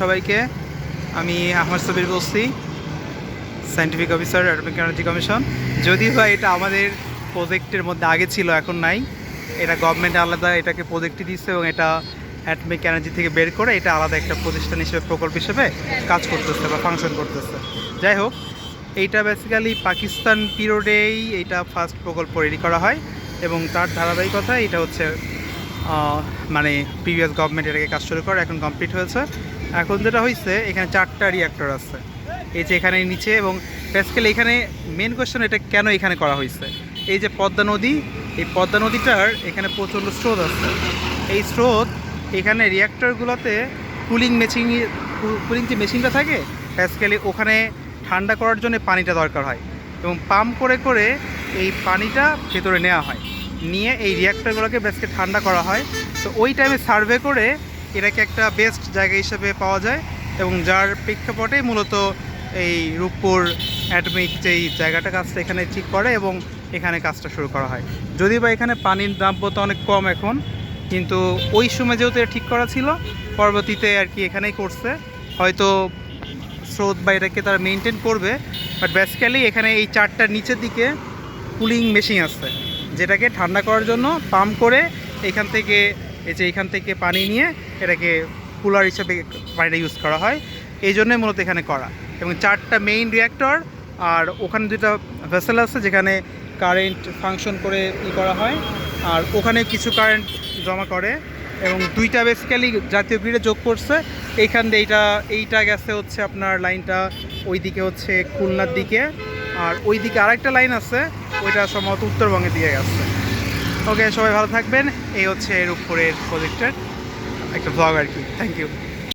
সবাইকে। আমি আহমদ সাবির বলছি, scientific officer atomic energy commission. যদিও বা এটা আমাদের প্রজেক্টের মধ্যে আগে ছিল, এখন নাই। এটা গভর্নমেন্ট আলাদা এটাকে প্রজেক্টই দিচ্ছে এবং এটা অ্যাটমিক এনার্জি থেকে বের করে এটা আলাদা একটা প্রতিষ্ঠান হিসেবে, প্রকল্প হিসেবে কাজ করতেছে বা ফাংশন করতেছে। যাই হোক, এইটা বেসিক্যালি পাকিস্তান পিরিয়ডেই এইটা ফার্স্ট প্রকল্প রেডি করা হয় এবং তার ধারাবাহিকতা এটা হচ্ছে মানে প্রিভিয়াস গভর্নমেন্ট এটাকে কাজ শুরু করে, এখন কমপ্লিট হয়েছে। এখন যেটা হয়েছে, এখানে 4টা রিঅ্যাক্টর আছে এই যে এখানে নিচে। এবং বেসিক্যালি এখানে মেন কোয়েশ্চেন এটা কেন এখানে করা হয়েছে, এই যে পদ্মা নদী, এই পদ্মা নদীটার এখানে প্রচণ্ড স্রোত আছে। এই স্রোত এখানে রিঅ্যাক্টরগুলোতে কুলিং যে মেশিনটা থাকে, বেসিক্যালি ওখানে ঠান্ডা করার জন্য পানিটা দরকার হয় এবং পাম্প করে করে এই পানিটা ভেতরে নেওয়া হয়, নিয়ে এই রিঅ্যাক্টরগুলোকে বেসকে ঠান্ডা করা হয়। তো ওই টাইমে সার্ভে করে এটাকে একটা বেস্ট জায়গা হিসেবে পাওয়া যায় এবং যার প্রেক্ষাপটে মূলত এই রূপপুর অ্যাটমিক যেই জায়গাটা কাজটা এখানে ঠিক করে এবং এখানে কাজটা শুরু করা হয়। যদিও বা এখানে পানির দ্রাব্যতা অনেক কম এখন, কিন্তু ওই সময় যেহেতু এটা ঠিক করা ছিল, পরবর্তীতে আর কি এখানেই করছে। হয়তো স্রোত বা এটাকে তারা মেনটেন করবে, বাট বেসিক্যালি এখানে এই 4টার নিচের দিকে কুলিং মেশিন আছে, যেটাকে ঠান্ডা করার জন্য পাম্প করে এখান থেকে পানি নিয়ে এটাকে কুলার হিসেবে পানিটা ইউজ করা হয়। এই জন্যই মূলত এখানে করা। এবং 4টা মেইন রিঅ্যাক্টর, আর ওখানে 2টা ভেসেল আছে যেখানে কারেন্ট ফাংশন করে করা হয়, আর ওখানে কিছু কারেন্ট জমা করে। এবং 2টা বেসিক্যালি জাতীয় গ্রিডে যোগ করছে। এইখান দিয়ে এইটা গেছে হচ্ছে আপনার লাইনটা ওই দিকে হচ্ছে খুলনার দিকে, আর ওই দিকে আরেকটা লাইন আছে, ওইটা সম্ভবত উত্তরবঙ্গের দিকে গেছে। ওকে, সবাই ভালো থাকবেন। এই হচ্ছে রূপপুরের প্রজেক্টের একটা ব্লগ আর কি। Thank you.